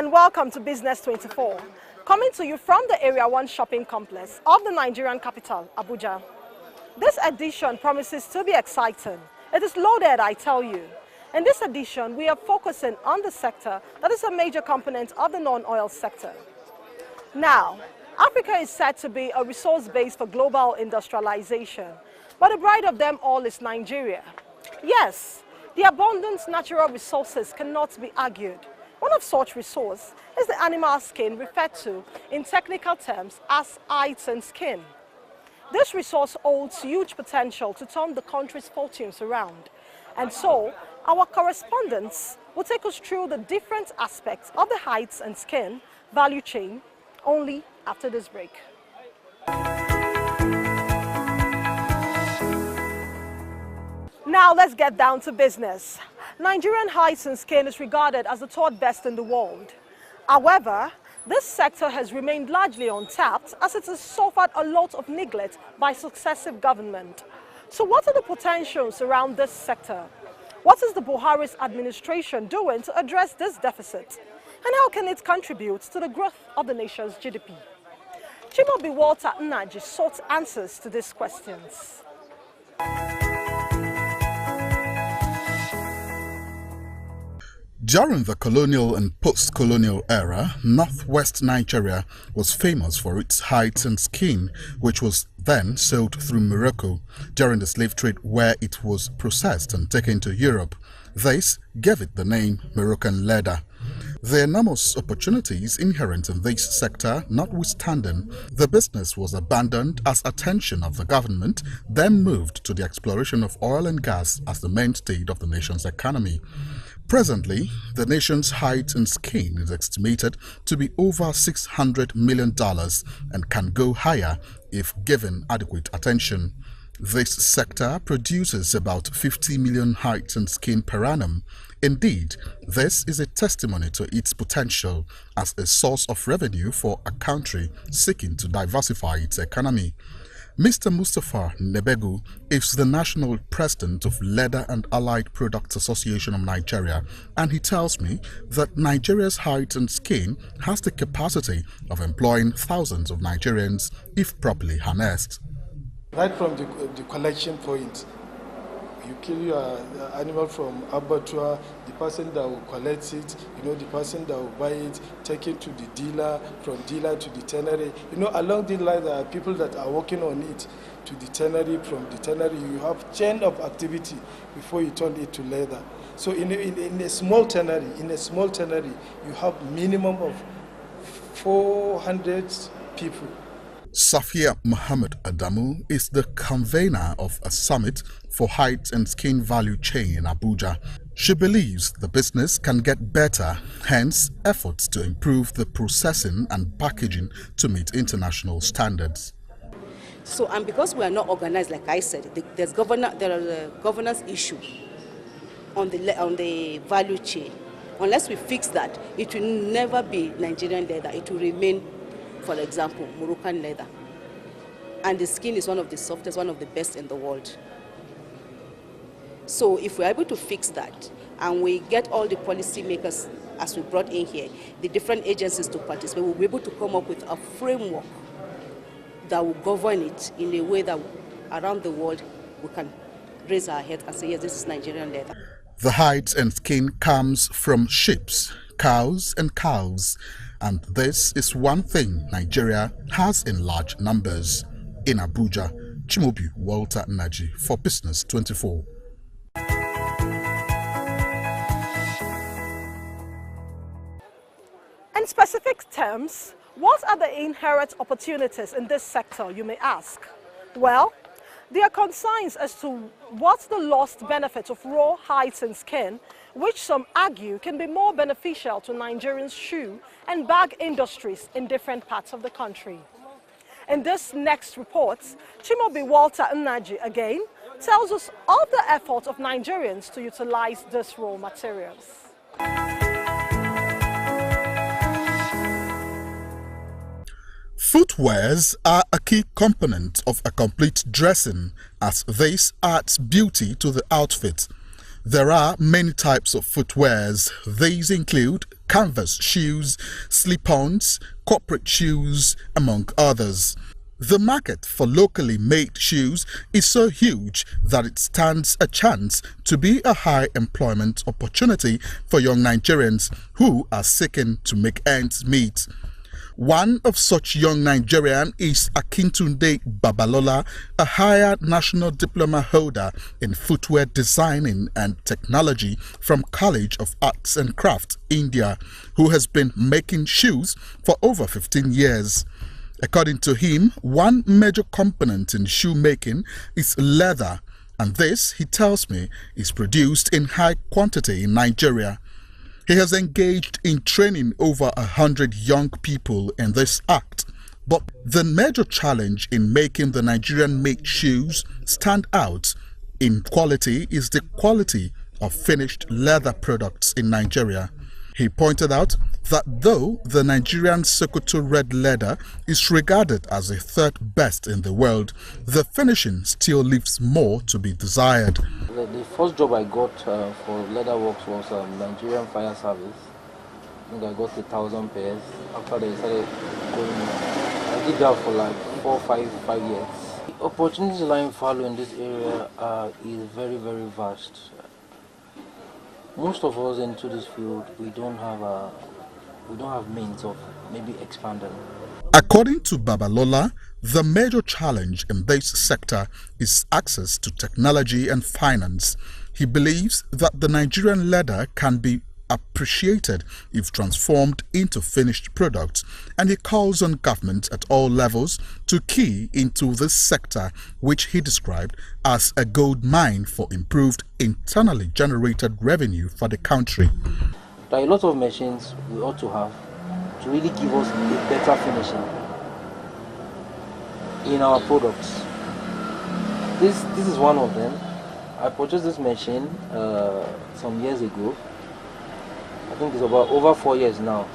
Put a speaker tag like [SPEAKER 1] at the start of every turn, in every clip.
[SPEAKER 1] and welcome to Business24, coming to you from the Area 1 shopping complex of the Nigerian capital, Abuja. This edition promises to be exciting. It is loaded, I tell you. In this edition, we are focusing on the sector that is a major component of the non-oil sector. Now, Africa is said to be a resource base for global industrialization, but the bride of them all is Nigeria. Yes, the abundant natural resources cannot be argued. One of such resources is the animal skin referred to in technical terms as hides and skin. This resource holds huge potential to turn the country's fortunes around. And so, our correspondents will take us through the different aspects of the hides and skin value chain only after this break. Now let's get down to business. Nigerian hides and skin is regarded as the third best in the world. However, this sector has remained largely untapped as it has suffered a lot of neglect by successive government. So what are the potentials around this sector? What is the Buhari's administration doing to address this deficit? And how can it contribute to the growth of the nation's GDP? Chimobi Walter Nnaji sought answers to these questions.
[SPEAKER 2] During the colonial and post-colonial era, northwest Nigeria was famous for its hides and skin, which was then sold through Morocco during the slave trade, where it was processed and taken to Europe. This gave it the name Moroccan leather. The enormous opportunities inherent in this sector notwithstanding, the business was abandoned as attention of the government then moved to the exploration of oil and gas as the mainstay of the nation's economy. Presently, the nation's hides and skin is estimated to be over $600 million and can go higher if given adequate attention. This sector produces about 50 million hides and skin per annum. Indeed, this is a testimony to its potential as a source of revenue for a country seeking to diversify its economy. Mr. Mustafa Nebegu is the national president of Leather and Allied Products Association of Nigeria, and he tells me that Nigeria's hides and skin has the capacity of employing thousands of Nigerians if properly harnessed.
[SPEAKER 3] Right from the collection point, you kill your animal from abattoir, the person that will collect it, the person that will buy it, take it to the dealer, from dealer to the tannery. Along the line there are people that are working on it to the tannery, from the tannery you have chain of activity before you turn it to leather. So in a small tannery, you have minimum of 400 people.
[SPEAKER 2] Safia Muhammad Adamu is the convener of a summit for hides and skin value chain in Abuja. She believes the business can get better, hence efforts to improve the processing and packaging to meet international standards.
[SPEAKER 4] So, and because we are not organized, like I said, there are a governance issue on the value chain. Unless we fix that, it will never be Nigerian leather. It will remain, for example, Moroccan leather. And the skin is one of the softest, one of the best in the world. So if we're able to fix that, and we get all the policy makers, as we brought in here, the different agencies to participate, we'll be able to come up with a framework that will govern it in a way that around the world we can raise our heads and say, yes, this is Nigerian leather.
[SPEAKER 2] The hides and skin comes from sheep, cows and cows. And this is one thing Nigeria has in large numbers. In Abuja, Chimobi Walter Nnaji for Business24.
[SPEAKER 1] In specific terms, what are the inherent opportunities in this sector, you may ask? Well, there are concerns as to what the lost benefits of raw hides and skin, which some argue can be more beneficial to Nigerians' shoe and bag industries in different parts of the country. In this next report, Chimobi Walter Nnaji again tells us of the effort of Nigerians to utilize these raw materials.
[SPEAKER 2] Footwears are a key component of a complete dressing, as this adds beauty to the outfit. There are many types of footwears. These include canvas shoes, slip-ons, corporate shoes, among others. The market for locally made shoes is so huge that it stands a chance to be a high employment opportunity for young Nigerians who are seeking to make ends meet. One of such young Nigerian is Akintunde Babalola, a higher national diploma holder in footwear designing and technology from College of Arts and Crafts, India, who has been making shoes for over 15 years. According to him, one major component in shoemaking is leather, and this, he tells me, is produced in high quantity in Nigeria. He has engaged in training over 100 young people in this act, but the major challenge in making the Nigerian-made shoes stand out in quality is the quality of finished leather products in Nigeria. He pointed out that though the Nigerian Sokoto red leather is regarded as the third best in the world, the finishing still leaves more to be desired.
[SPEAKER 5] The first job I got for leather works was Nigerian Fire Service. I think I got 1,000 pairs. After they started going, I did that for like 4 or 5 years. The opportunities lying fallow in this area is very, very vast. Most of us into this field, we don't have means of maybe expanding.
[SPEAKER 2] According to Babalola, the major challenge in this sector is access to technology and finance. He believes that the Nigerian leather can be appreciated if transformed into finished products, and he calls on government at all levels to key into this sector, which he described as a gold mine for improved internally generated revenue for the country.
[SPEAKER 5] There are a lot of machines we ought to have to really give us a better finishing in our products. This is one of them. I purchased this machine some years ago. I think it's about over 4 years now.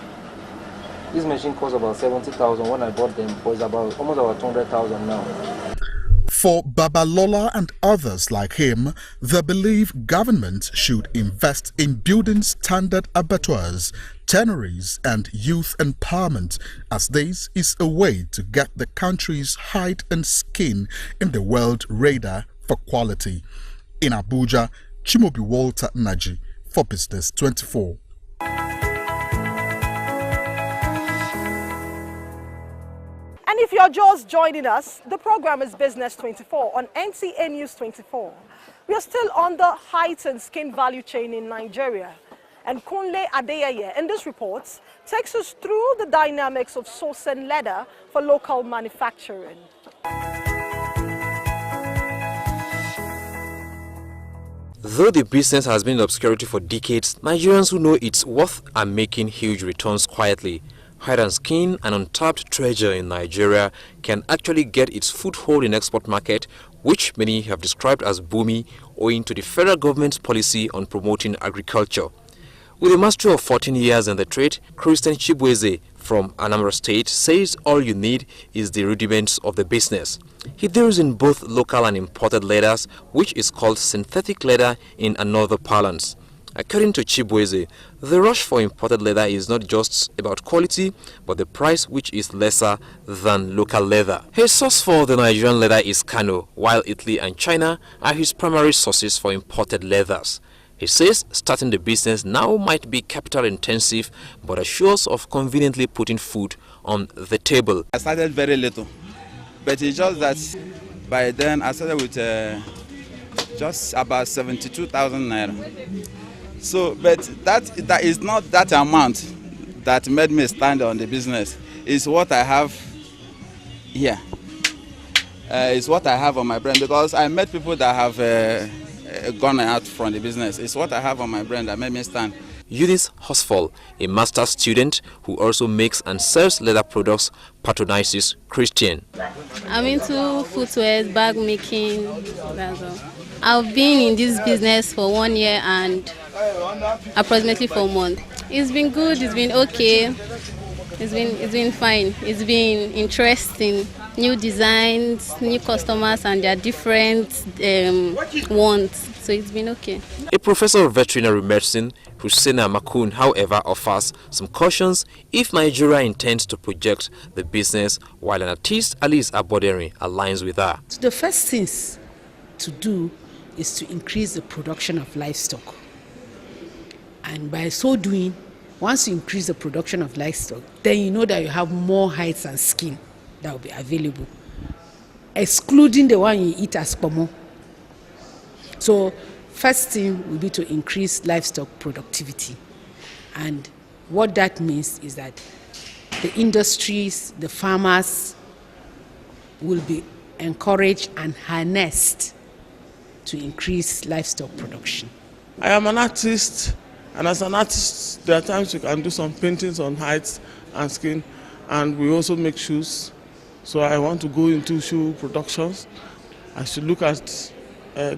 [SPEAKER 5] This machine cost about 70,000 when I bought them, but it's almost about 200,000 now.
[SPEAKER 2] For Babalola and others like him, they believe government should invest in building standard abattoirs, tanneries and youth empowerment, as this is a way to get the country's hide and skin in the world radar for quality. In Abuja, Chimobi Walter Naji for Business 24.
[SPEAKER 1] And if you're just joining us, the program is Business 24 on NTA News 24. We are still on the heightened skin value chain in Nigeria. And Kunle Adeyeye in this report takes us through the dynamics of sourcing leather for local manufacturing.
[SPEAKER 6] Though the business has been in obscurity for decades, Nigerians who know its worth are making huge returns quietly. Hide and skin, an untapped treasure in Nigeria, can actually get its foothold in export market, which many have described as booming owing to the federal government's policy on promoting agriculture. With a mastery of 14 years in the trade, Christian Chibweze from Anambra State says all you need is the rudiments of the business. He deals in both local and imported leathers, which is called synthetic leather in another parlance. According to Chibweze, the rush for imported leather is not just about quality, but the price, which is lesser than local leather. His source for the Nigerian leather is Kano, while Italy and China are his primary sources for imported leathers. He says starting the business now might be capital intensive, but assures of conveniently putting food on the table.
[SPEAKER 7] I started very little, but it's just that by then I started with just about 72,000 naira. So, but that is not that amount that made me stand on the business. It's what I have here. It's what I have on my brand, because I met people that have gone out from the business. It's what I have on my brand that made me stand.
[SPEAKER 6] Eunice Hosfall, a master's student who also makes and sells leather products, patronizes Christian.
[SPEAKER 8] I'm into footwear, bag making, that's all. I've been in this business for 1 year and approximately 4 months. It's been good, it's been okay, it's been fine, it's been interesting. New designs, new customers and their different wants. So it's been okay.
[SPEAKER 6] A professor of veterinary medicine, Husseina Makun, however, offers some cautions if Nigeria intends to project the business, while an artist, Alice Aboderi, aligns with her.
[SPEAKER 9] So the first things to do is to increase the production of livestock. And by so doing, once you increase the production of livestock, then you know that you have more hides and skin that will be available, excluding the one you eat as pomo. So first thing will be to increase livestock productivity. And what that means is that the industries, the farmers will be encouraged and harnessed to increase livestock production.
[SPEAKER 10] I am an artist, and as an artist, there are times you can do some paintings on hides and skin, and we also make shoes. So I want to go into shoe productions. I should look at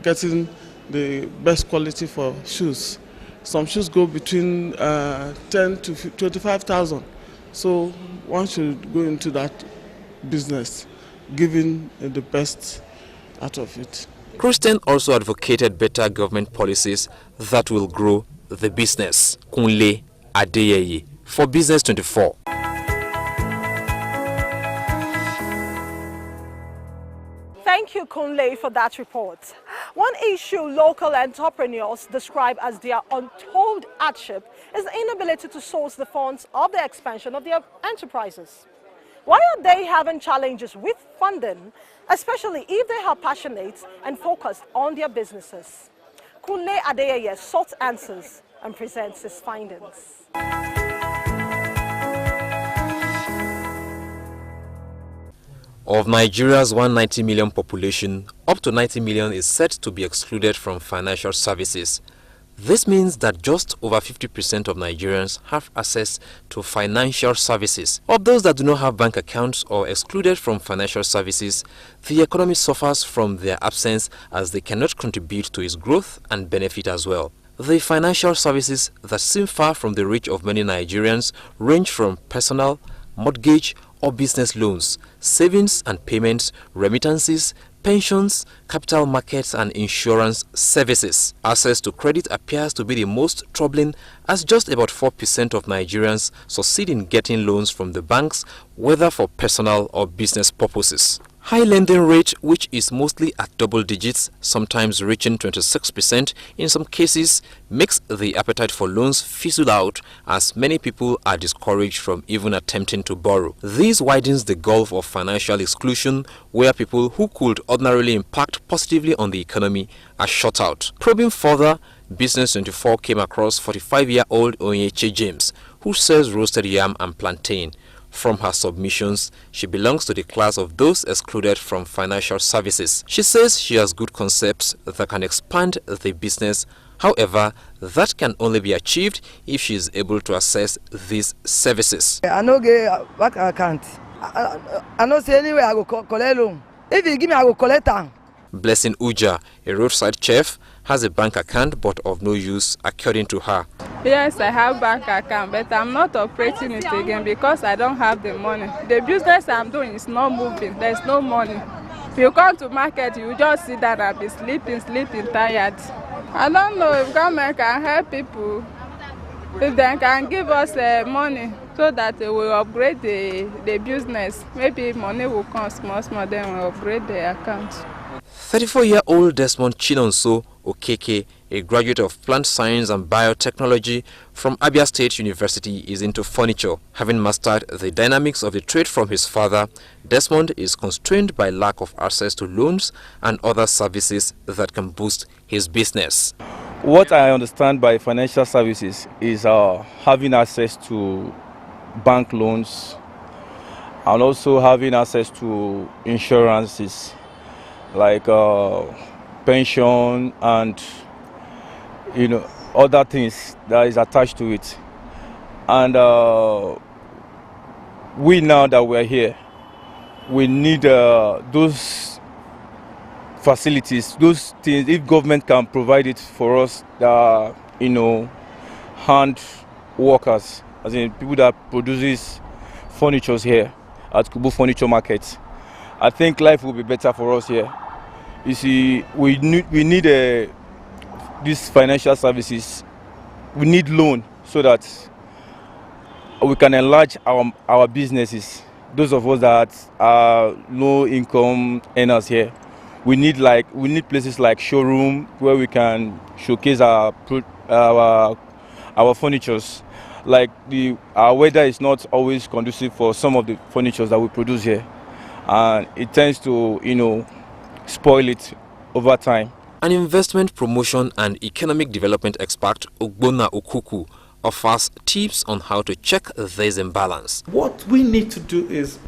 [SPEAKER 10] getting the best quality for shoes. Some shoes go between 10 to 25,000. So one should go into that business, giving the best out of it.
[SPEAKER 6] Christian also advocated better government policies that will grow the business. Kunle Adeyeye for Business24.
[SPEAKER 1] Thank you, Kunle, for that report. One issue local entrepreneurs describe as their untold hardship is the inability to source the funds of the expansion of their enterprises. Why are they having challenges with funding, especially if they are passionate and focused on their businesses? Kunle Adeyeye sought answers and presents his findings.
[SPEAKER 6] Of Nigeria's 190 million population, up to 90 million is said to be excluded from financial services. This means that just over 50% of Nigerians have access to financial services. Of those that do not have bank accounts or excluded from financial services, the economy suffers from their absence as they cannot contribute to its growth and benefit as well. The financial services that seem far from the reach of many Nigerians range from personal, mortgage, or business loans, savings and payments, remittances, pensions, capital markets and insurance services. Access to credit appears to be the most troubling, as just about 4% of Nigerians succeed in getting loans from the banks, whether for personal or business purposes. High lending rate, which is mostly at double digits, sometimes reaching 26% in some cases, makes the appetite for loans fizzle out as many people are discouraged from even attempting to borrow. This widens the gulf of financial exclusion, where people who could ordinarily impact positively on the economy are shut out. Probing further, Business24 came across 45-year-old Onyeche James, who sells roasted yam and plantain. From her submissions, she belongs to the class of those excluded from financial services. She says she has good concepts that can expand the business. However, that can only be achieved if she is able to access these services.
[SPEAKER 11] I no get bank account. I no say anywhere I go collect loan. If you give me, I go collect am.
[SPEAKER 6] Blessing Uja, a roadside chef, has a bank account but of no use, according to her.
[SPEAKER 12] Yes, I have bank account, but I'm not operating it again because I don't have the money. The business I'm doing is not moving. There's no money. If you come to market, you just sit down and be sleeping, tired. I don't know if government can help people, if they can give us money so that we will upgrade the business. Maybe money will come small, then we'll upgrade the account.
[SPEAKER 6] 34-year-old Desmond Chinonso Okeke, a graduate of plant science and biotechnology from Abia State University, is into furniture. Having mastered the dynamics of the trade from his father, Desmond is constrained by lack of access to loans and other services that can boost his business.
[SPEAKER 13] What I understand by financial services is having access to bank loans and also having access to insurances like pension and other things that is attached to it. And we, now that we're here, we need those facilities, those things. If government can provide it for us, that hand workers, as in people that produces furnitures here at Kubu Furniture Market, I think life will be better for us here. You see, we need these financial services, we need loan so that we can enlarge our businesses. Those of us that are low income earners here, we need places like showroom where we can showcase our furnitures. Like our weather is not always conducive for some of the furnitures that we produce here, and it tends to spoil it over time.
[SPEAKER 6] An investment promotion and economic development expert, Ogbonna Okuku, offers tips on how to check this imbalance.
[SPEAKER 14] What we need to do is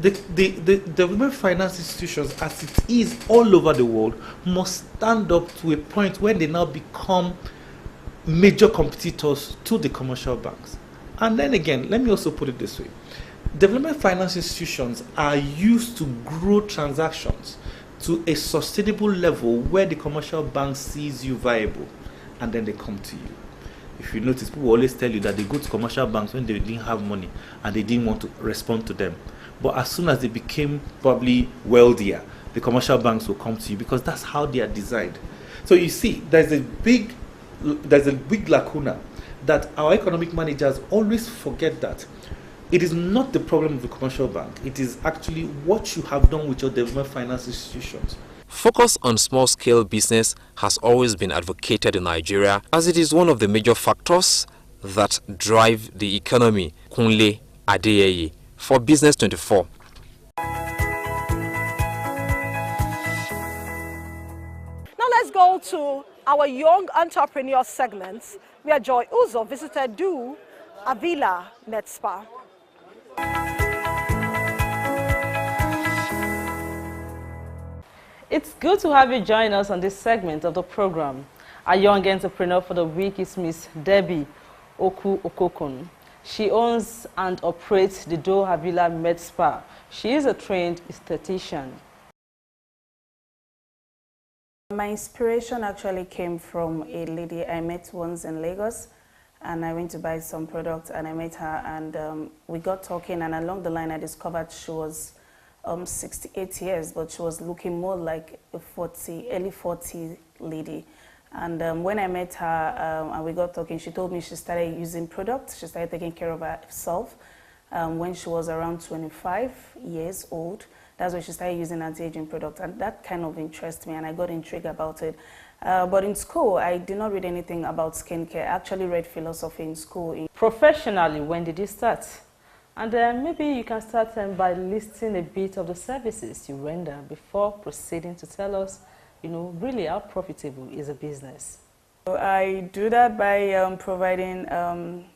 [SPEAKER 14] the development finance institutions, as it is all over the world, must stand up to a point where they now become major competitors to the commercial banks. And then again, let me also put it this way. Development finance institutions are used to grow transactions to a sustainable level where the commercial bank sees you viable, and then they come to you. If you notice, people always tell you that they go to commercial banks when they didn't have money and they didn't want to respond to them. But as soon as they became probably wealthier, the commercial banks will come to you, because that's how they are designed. So you see, there's a big lacuna that our economic managers always forget, that it is not the problem of the commercial bank. It is actually what you have done with your development finance institutions.
[SPEAKER 6] Focus on small-scale business has always been advocated in Nigeria, as it is one of the major factors that drive the economy. Kunle Adeyeye for Business24.
[SPEAKER 1] Now let's go to our young entrepreneur segment, where Joy Uzo visited Du Avila Med Spa.
[SPEAKER 15] It's good to have you join us on this segment of the program. Our young entrepreneur for the week is Miss Debbie Oku Okokun. She owns and operates the Du Avila Med Spa. She is a trained esthetician.
[SPEAKER 16] My inspiration actually came from a lady I met once in Lagos, and I went to buy some products and I met her, and we got talking, and along the line I discovered she was 68 years, but she was looking more like a early 40 lady. And when I met her and we got talking, she told me she started using products, she started taking care of herself when she was around 25 years old. That's when she started using anti-aging products, and that kind of interests me, and I got intrigued about it. But in school, I did not read anything about skincare. I actually read philosophy in school.
[SPEAKER 15] Professionally, when did you start? And maybe you can start by listing a bit of the services you render before proceeding to tell us, really how profitable is a business.
[SPEAKER 16] I do that by providing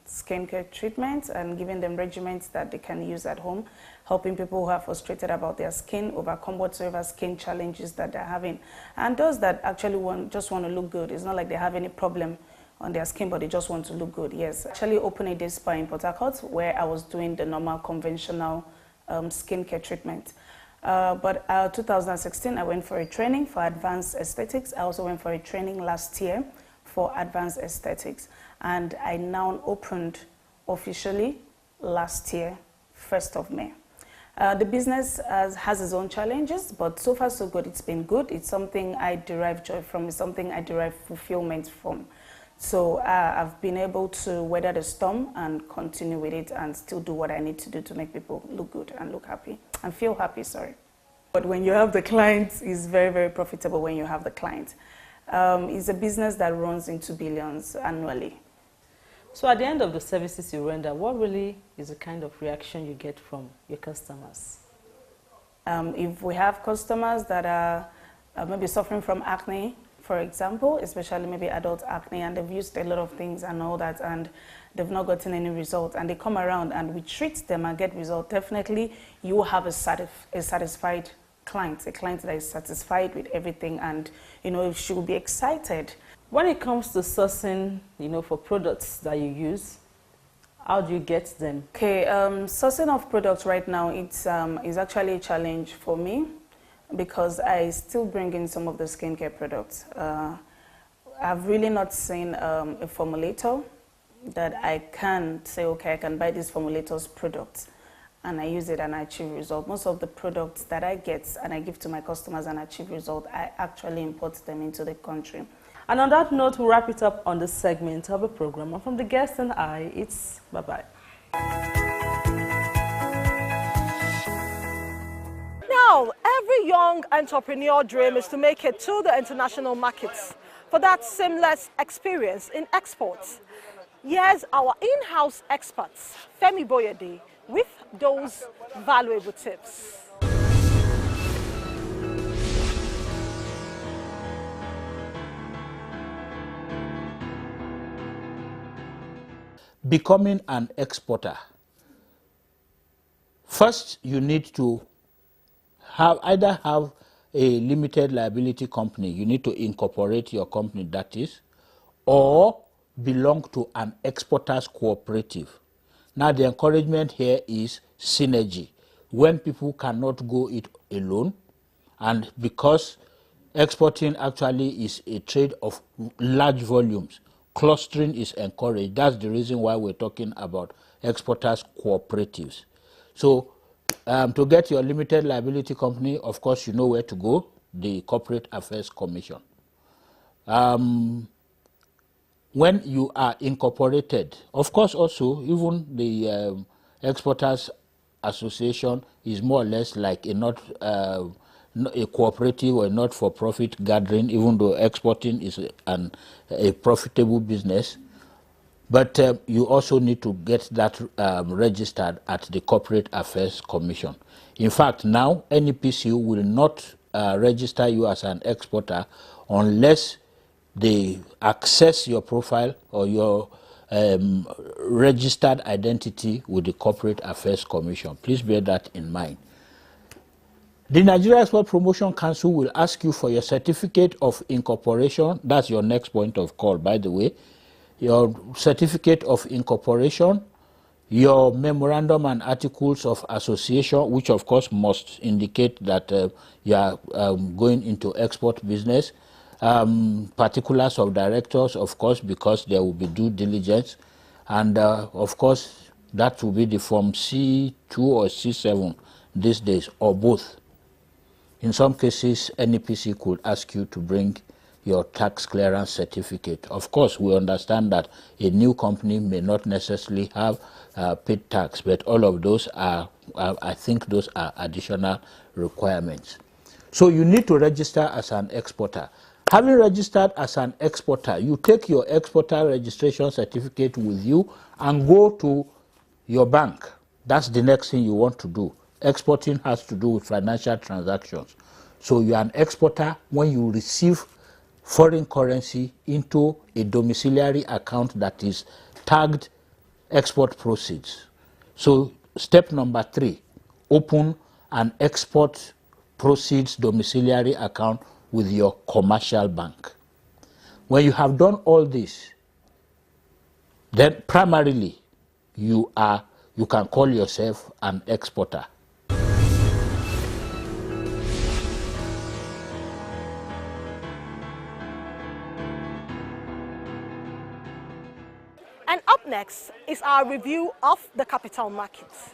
[SPEAKER 16] skincare treatments and giving them regimens that they can use at home, helping people who are frustrated about their skin overcome whatsoever skin challenges that they're having. And those that actually just want to look good, it's not like they have any problem on their skin, but they just want to look good. Yes, actually opened a day spa in Port Harcourt where I was doing the normal conventional skincare treatment. But 2016, I went for a training for advanced aesthetics. I also went for a training last year for advanced aesthetics. And I now opened officially last year, 1st of May. The business has its own challenges, but so far so good. It's been good. It's something I derive joy from. It's something I derive fulfillment from. So I've been able to weather the storm and continue with it and still do what I need to do to make people look good and look happy and feel happy, sorry. But when you have the clients, it's very, very profitable when you have the client. It's a business that runs into billions annually.
[SPEAKER 15] So at the end of the services you render, what really is the kind of reaction you get from your customers?
[SPEAKER 16] If we have customers that are maybe suffering from acne, for example, especially maybe adult acne, and they've used a lot of things and all that, and they've not gotten any result, and they come around and we treat them and get result, definitely you will have a satisfied client, a client that is satisfied with everything, and she will be excited.
[SPEAKER 15] When it comes to sourcing, for products that you use, how do you get them?
[SPEAKER 16] Okay, sourcing of products right now, it's is actually a challenge for me, because I still bring in some of the skincare products. I've really not seen a formulator that I can say, okay, I can buy this formulator's products and I use it and I achieve result. Most of the products that I get and I give to my customers and achieve result, I actually import them into the country.
[SPEAKER 15] And on that note, we'll wrap it up on this segment of the program. And from the guest and I, it's bye-bye.
[SPEAKER 1] Now, every young entrepreneur dream is to make it to the international markets for that seamless experience in exports. Here's our in-house experts, Femi Boyede, with those valuable tips.
[SPEAKER 17] Becoming an exporter. First, you need to either have a limited liability company, you need to incorporate your company, that is, or belong to an exporters cooperative. Now the encouragement here is synergy. When people cannot go it alone, and because exporting actually is a trade of large volumes, clustering is encouraged. That's the reason why we're talking about exporters cooperatives. So to get your limited liability company, of course, you know where to go, the Corporate Affairs Commission. When you are incorporated, of course, also, even the Exporters Association is more or less like a cooperative or not-for-profit gathering, even though exporting is a profitable business. But you also need to get that registered at the Corporate Affairs Commission. In fact, now NEPCU will not register you as an exporter unless they access your profile or your registered identity with the Corporate Affairs Commission. Please bear that in mind. The Nigeria Export Promotion Council will ask you for your certificate of incorporation. That's your next point of call, by the way. Your certificate of incorporation, your memorandum and articles of association, which of course must indicate that you are going into export business, particulars of directors, of course, because there will be due diligence, and of course that will be the form C2 or C7 these days, or both. In some cases, NEPC could ask you to bring your tax clearance certificate. Of course, we understand that a new company may not necessarily have paid tax, but all of those are, I think those are additional requirements. So you need to register as an exporter. Having registered as an exporter, you take your exporter registration certificate with you and go to your bank. That's the next thing you want to do. Exporting has to do with financial transactions. So you are an exporter when you receive foreign currency into a domiciliary account that is tagged export proceeds. So step number 3, open an export proceeds domiciliary account with your commercial bank. When you have done all this, then primarily you can call yourself an exporter.
[SPEAKER 1] And up next is our review of the capital markets.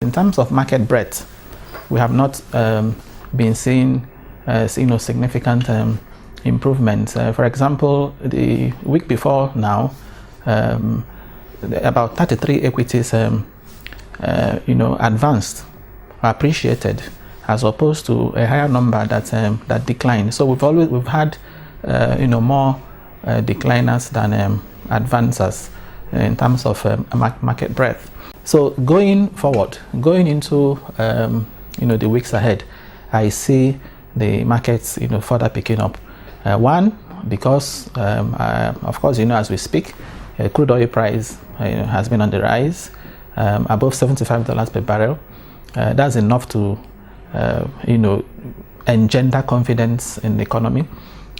[SPEAKER 18] In terms of market breadth, we have not been seeing significant improvements. For example, the week before now, about 33 equities advanced, appreciated, as opposed to a higher number that declined. So we've had more decliners than advancers in terms of market breadth. So going forward, going into the weeks ahead, I see the markets further picking up. One, because of course as we speak, crude oil price has been on the rise, above $75 per barrel. That's enough to engender confidence in the economy.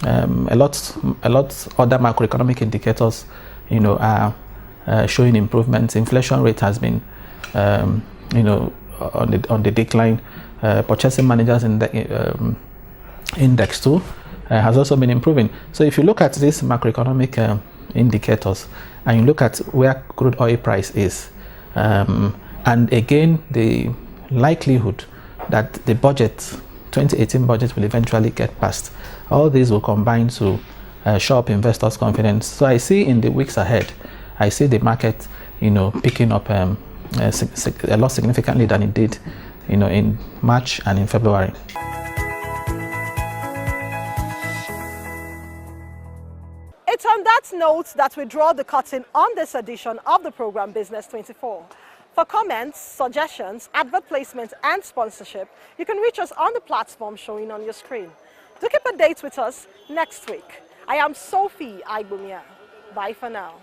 [SPEAKER 18] A lot other macroeconomic indicators are showing improvements. Inflation rate has been on the decline. Purchasing managers in the index too has also been improving. So if you look at this macroeconomic indicators, and you look at where crude oil price is, and again the likelihood that the budget, 2018 budget, will eventually get passed, all these will combine to show up investors' confidence. So I see in the weeks ahead, I see the market, picking up a lot significantly than it did, in March and in February.
[SPEAKER 1] It's on that note that we draw the curtain on this edition of the program Business24. For comments, suggestions, advert placement, and sponsorship, you can reach us on the platform showing on your screen. Do keep a date with us next week. I am Sophie Aibumia. Bye for now.